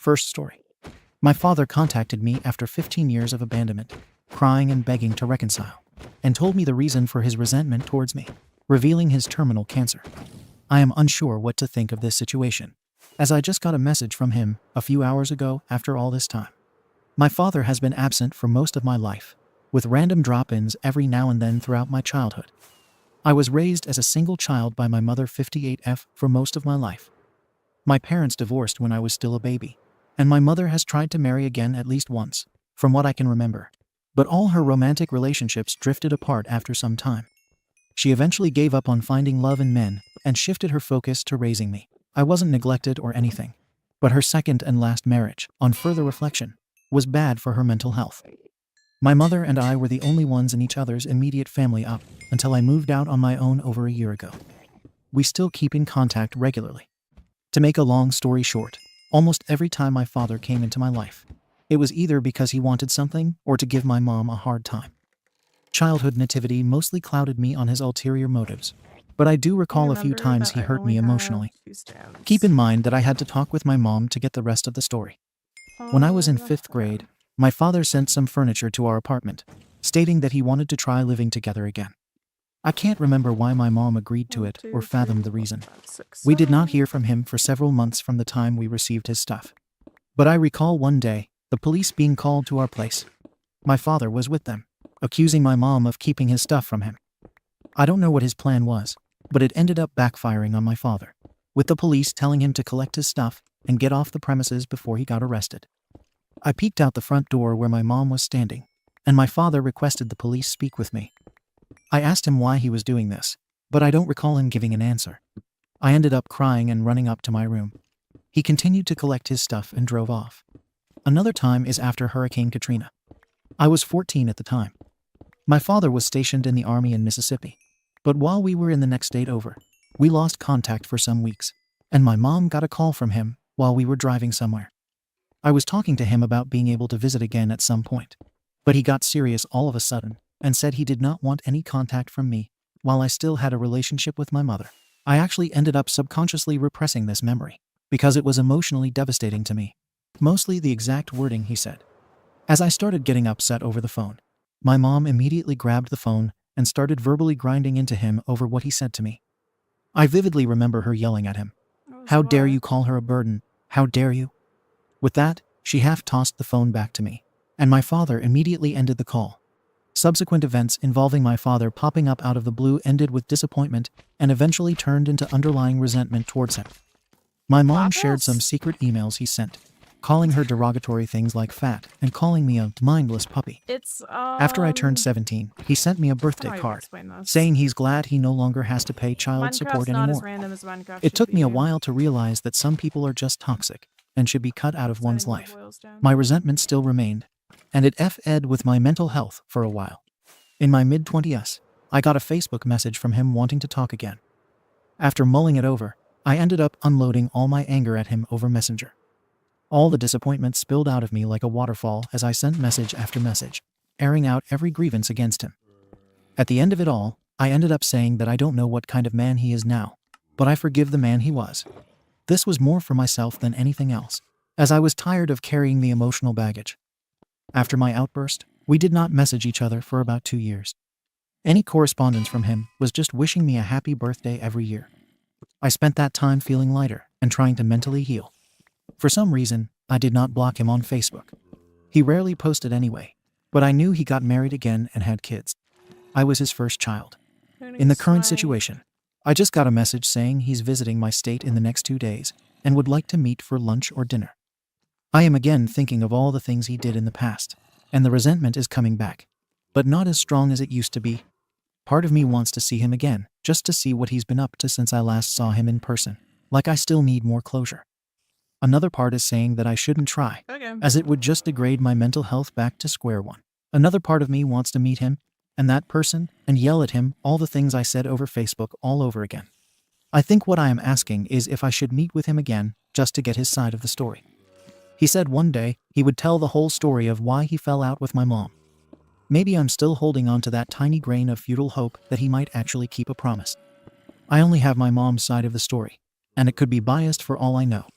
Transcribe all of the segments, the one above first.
First story. My father contacted me after 15 years of abandonment, crying and begging to reconcile, and told me the reason for his resentment towards me, revealing his terminal cancer. I am unsure what to think of this situation, as I just got a message from him a few hours ago after all this time. My father has been absent for most of my life, with random drop-ins every now and then throughout my childhood. I was raised as a single child by my mother 58F for most of my life. My parents divorced when I was still a baby, and my mother has tried to marry again at least once, from what I can remember. But all her romantic relationships drifted apart after some time. She eventually gave up on finding love in men and shifted her focus to raising me. I wasn't neglected or anything, but her second and last marriage, on further reflection, was bad for her mental health. My mother and I were the only ones in each other's immediate family up until I moved out on my own over a year ago. We still keep in contact regularly. To make a long story short, almost every time my father came into my life, it was either because he wanted something or to give my mom a hard time. Childhood nativity mostly clouded me on his ulterior motives, but I do recall a few times he hurt me emotionally. Keep in mind that I had to talk with my mom to get the rest of the story. When I was in 5th grade, my father sent some furniture to our apartment, stating that he wanted to try living together again. I can't remember why my mom agreed to it or fathomed the reason. We did not hear from him for several months from the time we received his stuff. But I recall one day, the police being called to our place. My father was with them, accusing my mom of keeping his stuff from him. I don't know what his plan was, but it ended up backfiring on my father, with the police telling him to collect his stuff and get off the premises before he got arrested. I peeked out the front door where my mom was standing, and my father requested the police speak with me. I asked him why he was doing this, but I don't recall him giving an answer. I ended up crying and running up to my room. He continued to collect his stuff and drove off. Another time is after Hurricane Katrina. I was 14 at the time. My father was stationed in the Army in Mississippi, but while we were in the next state over, we lost contact for some weeks, and my mom got a call from him while we were driving somewhere. I was talking to him about being able to visit again at some point, but he got serious all of a sudden and said he did not want any contact from me while I still had a relationship with my mother. I actually ended up subconsciously repressing this memory because it was emotionally devastating to me. Mostly the exact wording he said. As I started getting upset over the phone, my mom immediately grabbed the phone and started verbally grinding into him over what he said to me. I vividly remember her yelling at him, "How dare you call her a burden? How dare you?" With that, she half-tossed the phone back to me, and my father immediately ended the call. Subsequent events involving my father popping up out of the blue ended with disappointment and eventually turned into underlying resentment towards him. My mom shared some secret emails he sent, calling her derogatory things like fat and calling me a mindless puppy. After I turned 17, he sent me a birthday card, saying he's glad he no longer has to pay child support anymore. It took me a while to realize that some people are just toxic and should be cut out of one's life. My resentment still remained, and it f***ed with my mental health for a while. In my mid-20s, I got a Facebook message from him wanting to talk again. After mulling it over, I ended up unloading all my anger at him over Messenger. All the disappointment spilled out of me like a waterfall as I sent message after message, airing out every grievance against him. At the end of it all, I ended up saying that I don't know what kind of man he is now, but I forgive the man he was. This was more for myself than anything else, as I was tired of carrying the emotional baggage. After my outburst, we did not message each other for about 2 years. Any correspondence from him was just wishing me a happy birthday every year. I spent that time feeling lighter and trying to mentally heal. For some reason, I did not block him on Facebook. He rarely posted anyway, but I knew he got married again and had kids. I was his first child. In the current situation, I just got a message saying he's visiting my state in the next 2 days and would like to meet for lunch or dinner. I am again thinking of all the things he did in the past, and the resentment is coming back, but not as strong as it used to be. Part of me wants to see him again, just to see what he's been up to since I last saw him in person, like I still need more closure. Another part is saying that I shouldn't try, as it would just degrade my mental health back to square one. Another part of me wants to meet him, and that person, and yell at him all the things I said over Facebook all over again. I think what I am asking is if I should meet with him again, just to get his side of the story. He said one day he would tell the whole story of why he fell out with my mom. Maybe I'm still holding on to that tiny grain of futile hope that he might actually keep a promise. I only have my mom's side of the story, and it could be biased for all I know.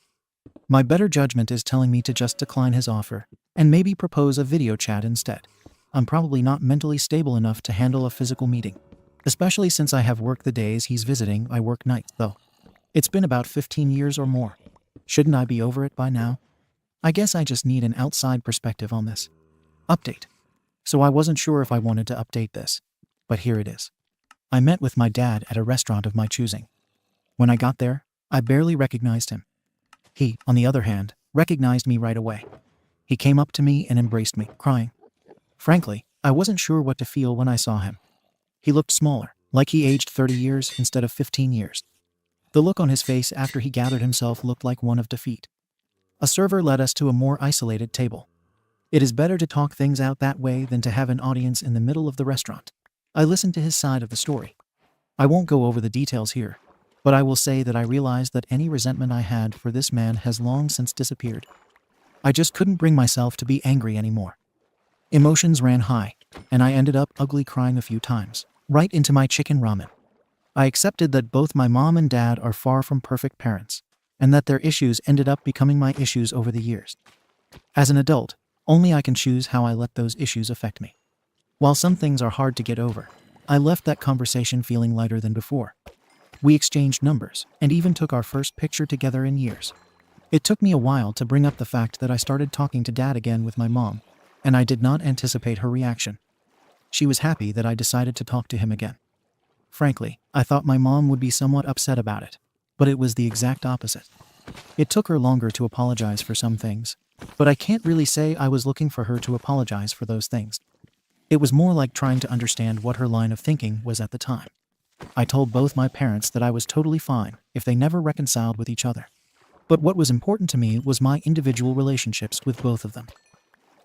My better judgment is telling me to just decline his offer and maybe propose a video chat instead. I'm probably not mentally stable enough to handle a physical meeting, especially since I have work the days he's visiting. I work nights, though. It's been about 15 years or more. Shouldn't I be over it by now? I guess I just need an outside perspective on this. Update. So I wasn't sure if I wanted to update this, but here it is. I met with my dad at a restaurant of my choosing. When I got there, I barely recognized him. He, on the other hand, recognized me right away. He came up to me and embraced me, crying. Frankly, I wasn't sure what to feel when I saw him. He looked smaller, like he aged 30 years instead of 15 years. The look on his face after he gathered himself looked like one of defeat. A server led us to a more isolated table. It is better to talk things out that way than to have an audience in the middle of the restaurant. I listened to his side of the story. I won't go over the details here, but I will say that I realized that any resentment I had for this man has long since disappeared. I just couldn't bring myself to be angry anymore. Emotions ran high, and I ended up ugly crying a few times, right into my chicken ramen. I accepted that both my mom and dad are far from perfect parents, and that their issues ended up becoming my issues over the years. As an adult, only I can choose how I let those issues affect me. While some things are hard to get over, I left that conversation feeling lighter than before. We exchanged numbers, and even took our first picture together in years. It took me a while to bring up the fact that I started talking to Dad again with my mom, and I did not anticipate her reaction. She was happy that I decided to talk to him again. Frankly, I thought my mom would be somewhat upset about it, but it was the exact opposite. It took her longer to apologize for some things, but I can't really say I was looking for her to apologize for those things. It was more like trying to understand what her line of thinking was at the time. I told both my parents that I was totally fine if they never reconciled with each other. But what was important to me was my individual relationships with both of them.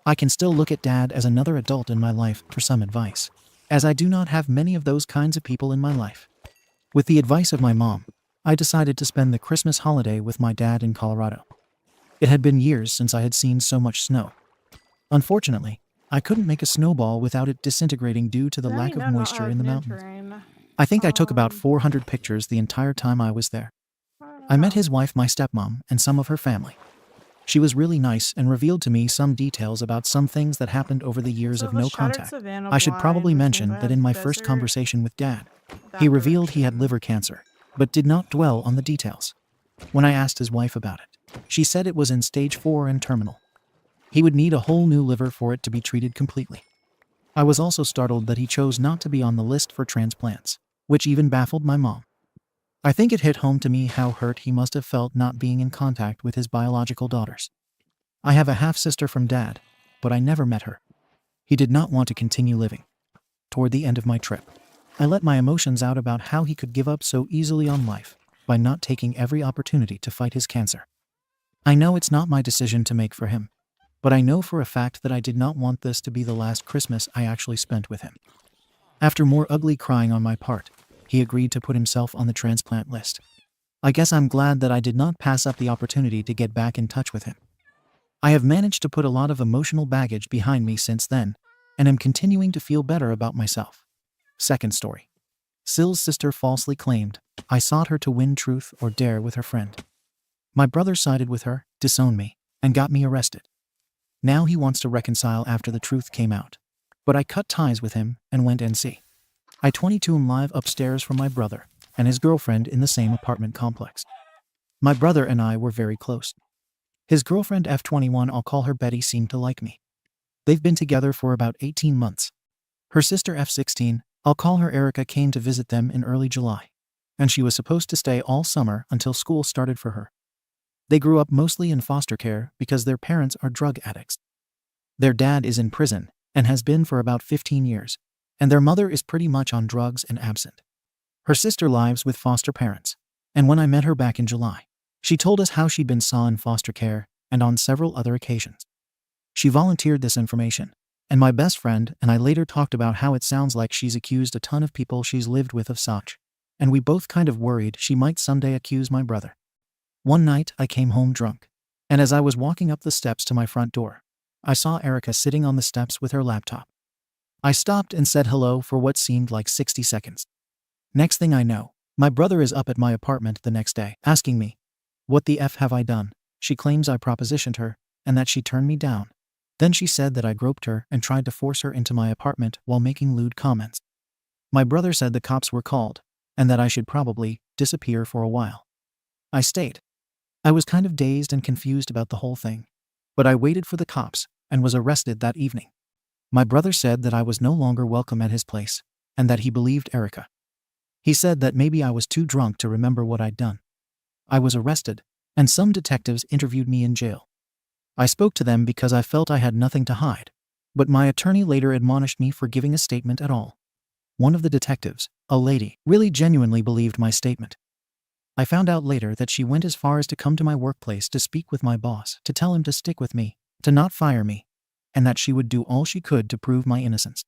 I can still look at Dad as another adult in my life for some advice, as I do not have many of those kinds of people in my life. With the advice of my mom, I decided to spend the Christmas holiday with my dad in Colorado. It had been years since I had seen so much snow. Unfortunately, I couldn't make a snowball without it disintegrating due to the lack of moisture in the mountains. I think I took about 400 pictures the entire time I was there. I met his wife, my stepmom, and some of her family. She was really nice and revealed to me some details about some things that happened over the years of no contact. I should probably mention that in my first conversation with Dad, he revealed he had liver cancer, but did not dwell on the details. When I asked his wife about it, she said it was in stage 4 and terminal. He would need a whole new liver for it to be treated completely. I was also startled that he chose not to be on the list for transplants, which even baffled my mom. I think it hit home to me how hurt he must have felt not being in contact with his biological daughters. I have a half-sister from Dad, but I never met her. He did not want to continue living. Toward the end of my trip, I let my emotions out about how he could give up so easily on life by not taking every opportunity to fight his cancer. I know it's not my decision to make for him, but I know for a fact that I did not want this to be the last Christmas I actually spent with him. After more ugly crying on my part, he agreed to put himself on the transplant list. I guess I'm glad that I did not pass up the opportunity to get back in touch with him. I have managed to put a lot of emotional baggage behind me since then, and am continuing to feel better about myself. Second story. SIL's sister falsely claimed I sought her to win truth or dare with her friend. My brother sided with her, disowned me, and got me arrested. Now he wants to reconcile after the truth came out, but I cut ties with him and went NC. I 22 am live upstairs from my brother and his girlfriend in the same apartment complex. My brother and I were very close. His girlfriend F21, I'll call her Betty, seemed to like me. They've been together for about 18 months. Her sister F16, I'll call her Erica, came to visit them in early July, and she was supposed to stay all summer until school started for her. They grew up mostly in foster care because their parents are drug addicts. Their dad is in prison and has been for about 15 years, and their mother is pretty much on drugs and absent. Her sister lives with foster parents, and when I met her back in July, she told us how she'd been saw in foster care and on several other occasions. She volunteered this information, and my best friend and I later talked about how it sounds like she's accused a ton of people she's lived with of such, and we both kind of worried she might someday accuse my brother. One night I came home drunk, and as I was walking up the steps to my front door, I saw Erica sitting on the steps with her laptop. I stopped and said hello for what seemed like 60 seconds. Next thing I know, my brother is up at my apartment the next day, asking me, "What the F have I done?" She claims I propositioned her and that she turned me down. Then she said that I groped her and tried to force her into my apartment while making lewd comments. My brother said the cops were called and that I should probably disappear for a while. I stayed. I was kind of dazed and confused about the whole thing, but I waited for the cops and was arrested that evening. My brother said that I was no longer welcome at his place and that he believed Erica. He said that maybe I was too drunk to remember what I'd done. I was arrested, and some detectives interviewed me in jail. I spoke to them because I felt I had nothing to hide, but my attorney later admonished me for giving a statement at all. One of the detectives, a lady, really genuinely believed my statement. I found out later that she went as far as to come to my workplace to speak with my boss, to tell him to stick with me, to not fire me, and that she would do all she could to prove my innocence.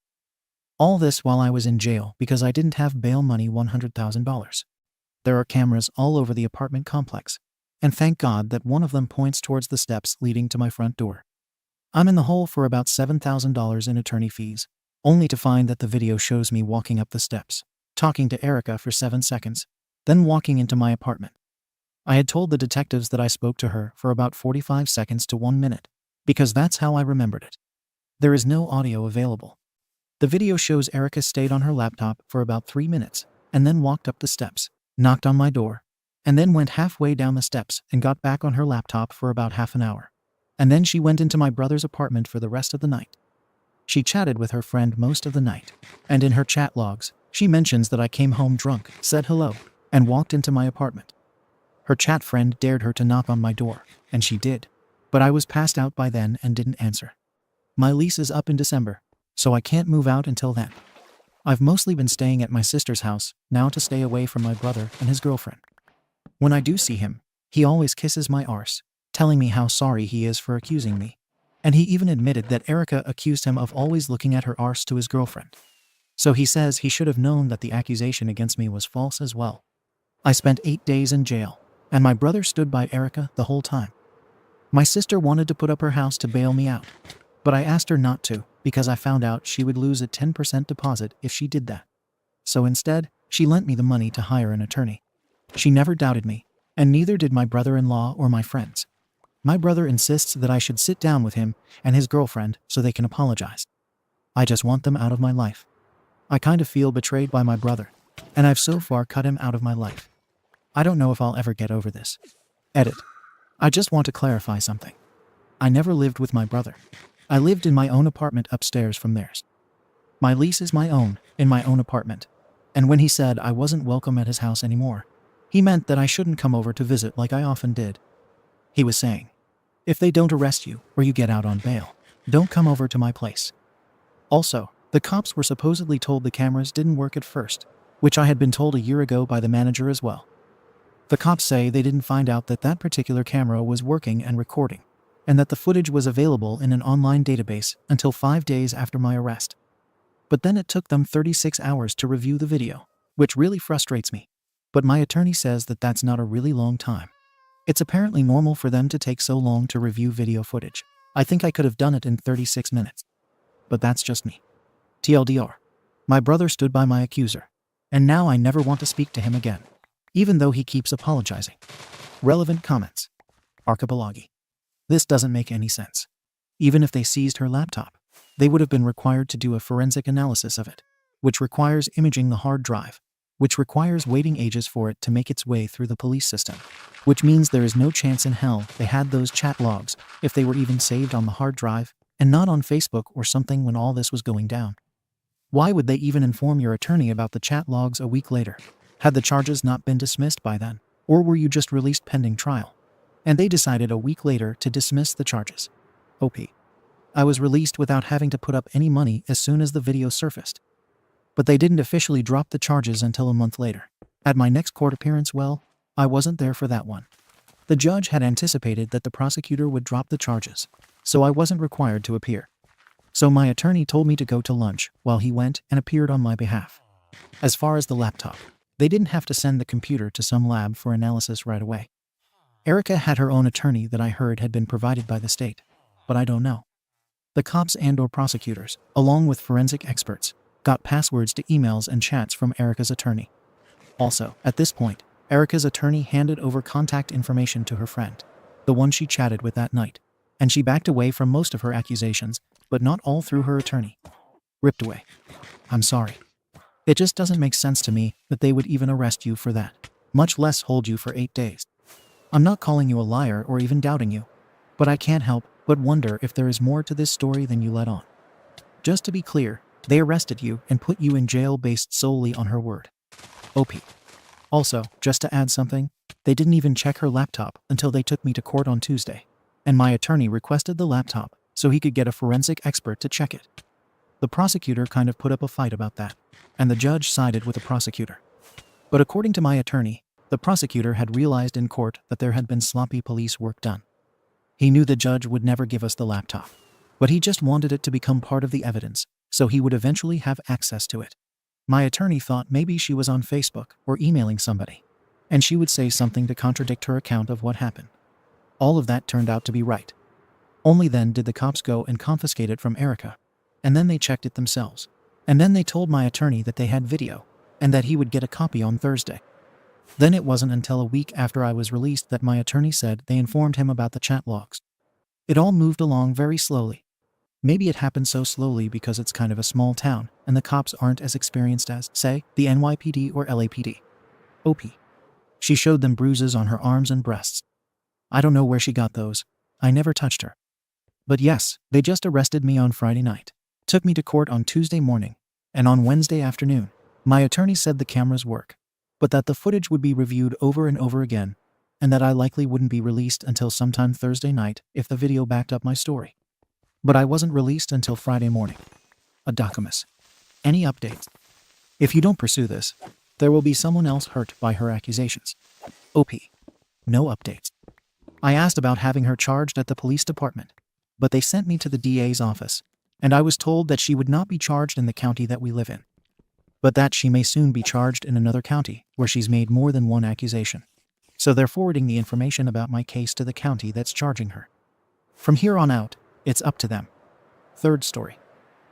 All this while I was in jail because I didn't have bail money, $100,000. There are cameras all over the apartment complex, and thank God that one of them points towards the steps leading to my front door. I'm in the hole for about $7,000 in attorney fees, only to find that the video shows me walking up the steps, talking to Erica for 7 seconds, then walking into my apartment. I had told the detectives that I spoke to her for about 45 seconds to 1 minute, because that's how I remembered it. There is no audio available. The video shows Erica stayed on her laptop for about 3 minutes, and then walked up the steps, knocked on my door, and then went halfway down the steps and got back on her laptop for about half an hour. And then she went into my brother's apartment for the rest of the night. She chatted with her friend most of the night, and in her chat logs, she mentions that I came home drunk, said hello, and walked into my apartment. Her chat friend dared her to knock on my door, and she did, but I was passed out by then and didn't answer. My lease is up in December, so I can't move out until then. I've mostly been staying at my sister's house now to stay away from my brother and his girlfriend. When I do see him, he always kisses my arse, telling me how sorry he is for accusing me. And he even admitted that Erica accused him of always looking at her arse to his girlfriend. So he says he should have known that the accusation against me was false as well. I spent 8 days in jail, and my brother stood by Erica the whole time. My sister wanted to put up her house to bail me out, but I asked her not to because I found out she would lose a 10% deposit if she did that. So instead, she lent me the money to hire an attorney. She never doubted me, and neither did my brother-in-law or my friends. My brother insists that I should sit down with him and his girlfriend so they can apologize. I just want them out of my life. I kind of feel betrayed by my brother, and I've so far cut him out of my life. I don't know if I'll ever get over this. Edit. I just want to clarify something. I never lived with my brother. I lived in my own apartment upstairs from theirs. My lease is my own, in my own apartment. And when he said I wasn't welcome at his house anymore, he meant that I shouldn't come over to visit like I often did. He was saying, if they don't arrest you or you get out on bail, don't come over to my place. Also, the cops were supposedly told the cameras didn't work at first, which I had been told a year ago by the manager as well. The cops say they didn't find out that that particular camera was working and recording, and that the footage was available in an online database until 5 days after my arrest. But then it took them 36 hours to review the video, which really frustrates me. But my attorney says that that's not a really long time. It's apparently normal for them to take so long to review video footage. I think I could have done it in 36 minutes. But that's just me. TLDR. My brother stood by my accuser, and now I never want to speak to him again, even though he keeps apologizing. Relevant comments. Archipelagi. This doesn't make any sense. Even if they seized her laptop, they would have been required to do a forensic analysis of it, which requires imaging the hard drive, which requires waiting ages for it to make its way through the police system, which means there is no chance in hell they had those chat logs if they were even saved on the hard drive and not on Facebook or something when all this was going down. Why would they even inform your attorney about the chat logs a week later? Had the charges not been dismissed by then? Or were you just released pending trial? And they decided a week later to dismiss the charges. OP. I was released without having to put up any money as soon as the video surfaced. But they didn't officially drop the charges until a month later. At my next court appearance, well, I wasn't there for that one. The judge had anticipated that the prosecutor would drop the charges, so I wasn't required to appear. So my attorney told me to go to lunch while he went and appeared on my behalf. As far as the laptop, they didn't have to send the computer to some lab for analysis right away. Erica had her own attorney that I heard had been provided by the state, but I don't know. The cops and/or prosecutors, along with forensic experts, got passwords to emails and chats from Erica's attorney. Also, at this point, Erica's attorney handed over contact information to her friend. the one she chatted with that night. And she backed away from most of her accusations, but not all through her attorney. Ripped away. I'm sorry. It just doesn't make sense to me that they would even arrest you for that, much less hold you for 8 days. I'm not calling you a liar or even doubting you, but I can't help but wonder if there is more to this story than you let on. Just to be clear, they arrested you and put you in jail based solely on her word. OP. Also, just to add something, they didn't even check her laptop until they took me to court on Tuesday, and my attorney requested the laptop so he could get a forensic expert to check it. The prosecutor kind of put up a fight about that, and the judge sided with the prosecutor. But according to my attorney, the prosecutor had realized in court that there had been sloppy police work done. He knew the judge would never give us the laptop, but he just wanted it to become part of the evidence, so he would eventually have access to it. My attorney thought maybe she was on Facebook or emailing somebody, and she would say something to contradict her account of what happened. All of that turned out to be right. Only then did the cops go and confiscate it from Erica, and then they checked it themselves. And then they told my attorney that they had video, and that he would get a copy on Thursday. Then it wasn't until a week after I was released that my attorney said they informed him about the chat logs. It all moved along very slowly. Maybe it happened so slowly because it's kind of a small town, and the cops aren't as experienced as, say, the NYPD or LAPD. OP. She showed them bruises on her arms and breasts. I don't know where she got those. I never touched her. But yes, they just arrested me on Friday night, took me to court on Tuesday morning, and on Wednesday afternoon, my attorney said the cameras work, but that the footage would be reviewed over and over again, and that I likely wouldn't be released until sometime Thursday night if the video backed up my story. But I wasn't released until Friday morning. Adacamus. Any updates? If you don't pursue this, there will be someone else hurt by her accusations. OP. No updates. I asked about having her charged at the police department, but they sent me to the DA's office, and I was told that she would not be charged in the county that we live in, but that she may soon be charged in another county where she's made more than one accusation. So they're forwarding the information about my case to the county that's charging her. From here on out, it's up to them. Third story.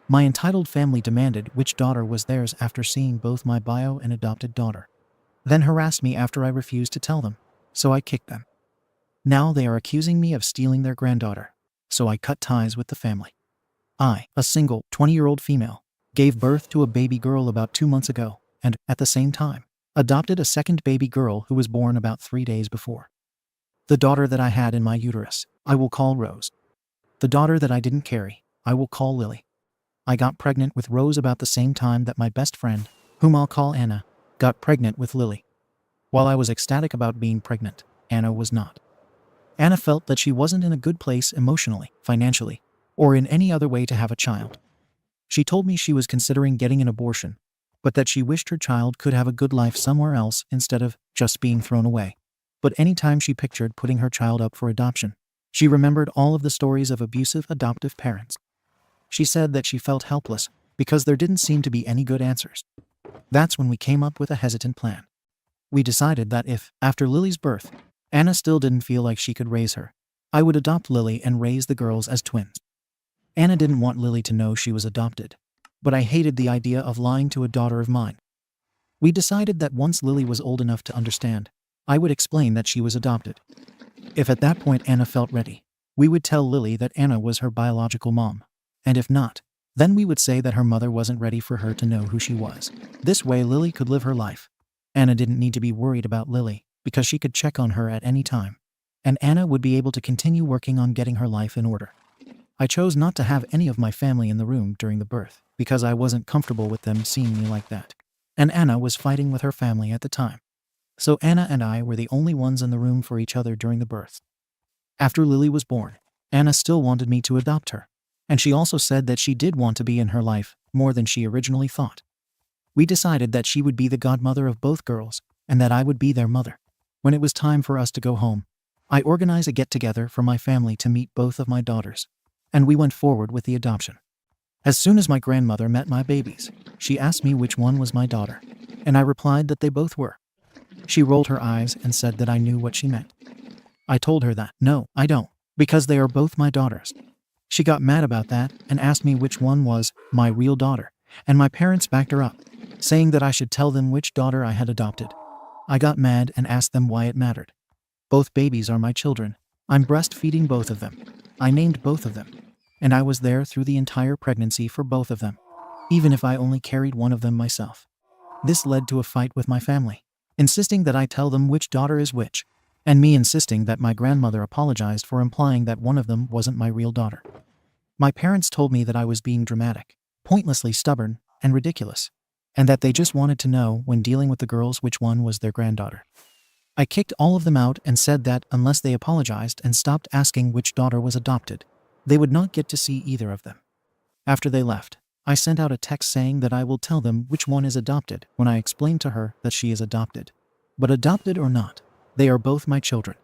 My entitled family demanded which daughter was theirs after seeing both my bio and adopted daughter, then harassed me after I refused to tell them, so I kicked them. Now they are accusing me of stealing their granddaughter, so I cut ties with the family. I, a single 20-year-old female, gave birth to a baby girl about 2 months ago and, at the same time, adopted a second baby girl who was born about 3 days before. The daughter that I had in my uterus, I will call Rose. The daughter that I didn't carry, I will call Lily. I got pregnant with Rose about the same time that my best friend, whom I'll call Anna, got pregnant with Lily. While I was ecstatic about being pregnant, Anna was not. Anna felt that she wasn't in a good place emotionally, financially, or in any other way to have a child. She told me she was considering getting an abortion, but that she wished her child could have a good life somewhere else instead of just being thrown away. But anytime she pictured putting her child up for adoption, she remembered all of the stories of abusive adoptive parents. She said that she felt helpless because there didn't seem to be any good answers. That's when we came up with a hesitant plan. We decided that if, after Lily's birth, Anna still didn't feel like she could raise her, I would adopt Lily and raise the girls as twins. Anna didn't want Lily to know she was adopted, but I hated the idea of lying to a daughter of mine. We decided that once Lily was old enough to understand, I would explain that she was adopted. If at that point Anna felt ready, we would tell Lily that Anna was her biological mom, and if not, then we would say that her mother wasn't ready for her to know who she was. This way Lily could live her life. Anna didn't need to be worried about Lily, because she could check on her at any time, and Anna would be able to continue working on getting her life in order. I chose not to have any of my family in the room during the birth, because I wasn't comfortable with them seeing me like that, and Anna was fighting with her family at the time. So Anna and I were the only ones in the room for each other during the birth. After Lily was born, Anna still wanted me to adopt her, and she also said that she did want to be in her life more than she originally thought. We decided that she would be the godmother of both girls, and that I would be their mother. When it was time for us to go home, I organized a get-together for my family to meet both of my daughters, and we went forward with the adoption. As soon as my grandmother met my babies, she asked me which one was my daughter, and I replied that they both were. She rolled her eyes and said that I knew what she meant. I told her that, no, I don't, because they are both my daughters. She got mad about that and asked me which one was my real daughter, and my parents backed her up, saying that I should tell them which daughter I had adopted. I got mad and asked them why it mattered. Both babies are my children, I'm breastfeeding both of them. I named both of them. And I was there through the entire pregnancy for both of them, even if I only carried one of them myself. This led to a fight with my family, insisting that I tell them which daughter is which, and me insisting that my grandmother apologized for implying that one of them wasn't my real daughter. My parents told me that I was being dramatic, pointlessly stubborn, and ridiculous, and that they just wanted to know when dealing with the girls which one was their granddaughter. I kicked all of them out and said that unless they apologized and stopped asking which daughter was adopted, they would not get to see either of them. After they left, I sent out a text saying that I will tell them which one is adopted when I explained to her that she is adopted. But adopted or not, they are both my children.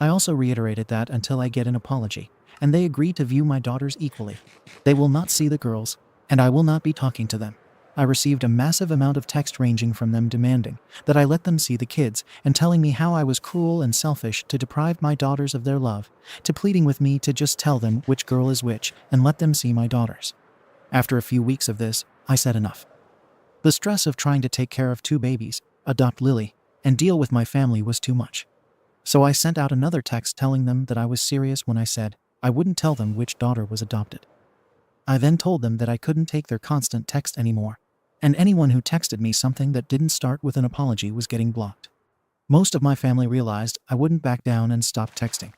I also reiterated that until I get an apology, and they agree to view my daughters equally, they will not see the girls, and I will not be talking to them. I received a massive amount of text ranging from them demanding that I let them see the kids and telling me how I was cruel and selfish to deprive my daughters of their love, to pleading with me to just tell them which girl is which and let them see my daughters. After a few weeks of this, I said enough. The stress of trying to take care of 2 babies, adopt Lily, and deal with my family was too much. So I sent out another text telling them that I was serious when I said I wouldn't tell them which daughter was adopted. I then told them that I couldn't take their constant text anymore, and anyone who texted me something that didn't start with an apology was getting blocked. Most of my family realized I wouldn't back down and stop texting.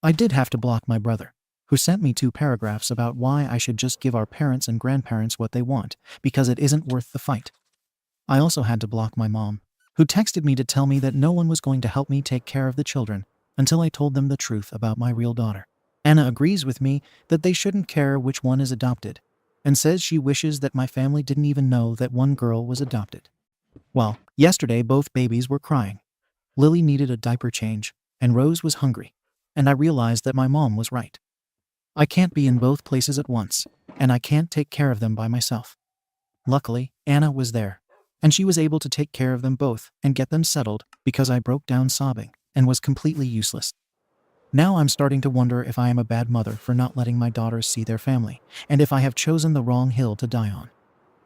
I did have to block my brother, who sent me 2 paragraphs about why I should just give our parents and grandparents what they want, because it isn't worth the fight. I also had to block my mom, who texted me to tell me that no one was going to help me take care of the children until I told them the truth about my real daughter. Anna agrees with me that they shouldn't care which one is adopted, and says she wishes that my family didn't even know that one girl was adopted. Well, yesterday both babies were crying. Lily needed a diaper change, and Rose was hungry, and I realized that my mom was right. I can't be in both places at once, and I can't take care of them by myself. Luckily, Anna was there, and she was able to take care of them both and get them settled because I broke down sobbing and was completely useless. Now I'm starting to wonder if I am a bad mother for not letting my daughters see their family, and if I have chosen the wrong hill to die on.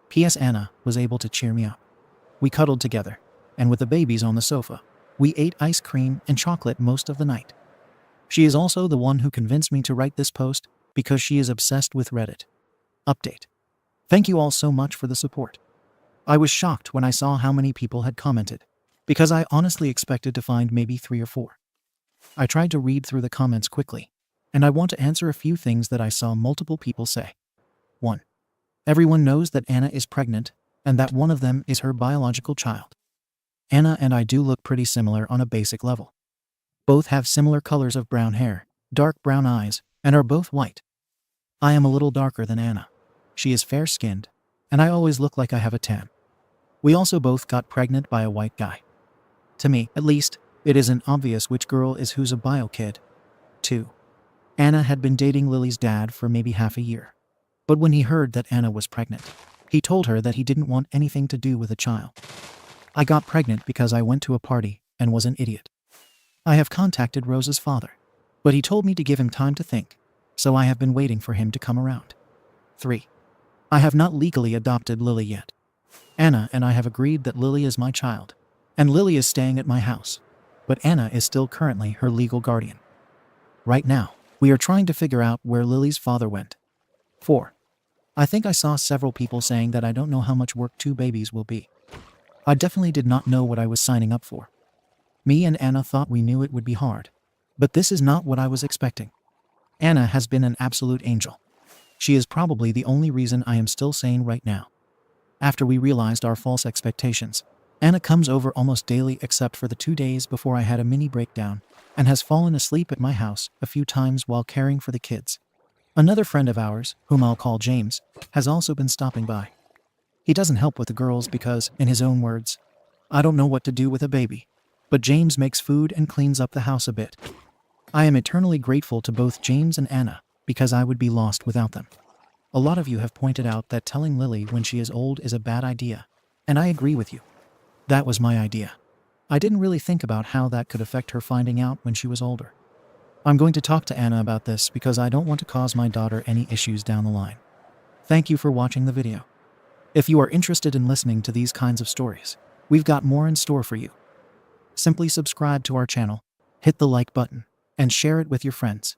P.S. Anna was able to cheer me up. We cuddled together, and with the babies on the sofa, we ate ice cream and chocolate most of the night. She is also the one who convinced me to write this post because she is obsessed with Reddit. Update. Thank you all so much for the support. I was shocked when I saw how many people had commented, because I honestly expected to find maybe 3 or 4. I tried to read through the comments quickly, and I want to answer a few things that I saw multiple people say. 1. Everyone knows that Anna is pregnant, and that one of them is her biological child. Anna and I do look pretty similar on a basic level. Both have similar colors of brown hair, dark brown eyes, and are both white. I am a little darker than Anna. She is fair-skinned, and I always look like I have a tan. We also both got pregnant by a white guy. To me, at least, it isn't obvious which girl is who's a bio kid. 2. Anna had been dating Lily's dad for maybe half a year. But when he heard that Anna was pregnant, he told her that he didn't want anything to do with a child. I got pregnant because I went to a party and was an idiot. I have contacted Rose's father, but he told me to give him time to think, so I have been waiting for him to come around. 3. I have not legally adopted Lily yet. Anna and I have agreed that Lily is my child, and Lily is staying at my house, but Anna is still currently her legal guardian. Right now, we are trying to figure out where Lily's father went. 4. I think I saw several people saying that I don't know how much work 2 babies will be. I definitely did not know what I was signing up for. Me and Anna thought we knew it would be hard, but this is not what I was expecting. Anna has been an absolute angel. She is probably the only reason I am still sane right now. After we realized our false expectations, Anna comes over almost daily except for the 2 days before I had a mini breakdown, and has fallen asleep at my house a few times while caring for the kids. Another friend of ours, whom I'll call James, has also been stopping by. He doesn't help with the girls because, in his own words, I don't know what to do with a baby, but James makes food and cleans up the house a bit. I am eternally grateful to both James and Anna because I would be lost without them. A lot of you have pointed out that telling Lily when she is old is a bad idea, and I agree with you. That was my idea. I didn't really think about how that could affect her finding out when she was older. I'm going to talk to Anna about this because I don't want to cause my daughter any issues down the line. Thank you for watching the video. If you are interested in listening to these kinds of stories, we've got more in store for you. Simply subscribe to our channel, hit the like button, and share it with your friends.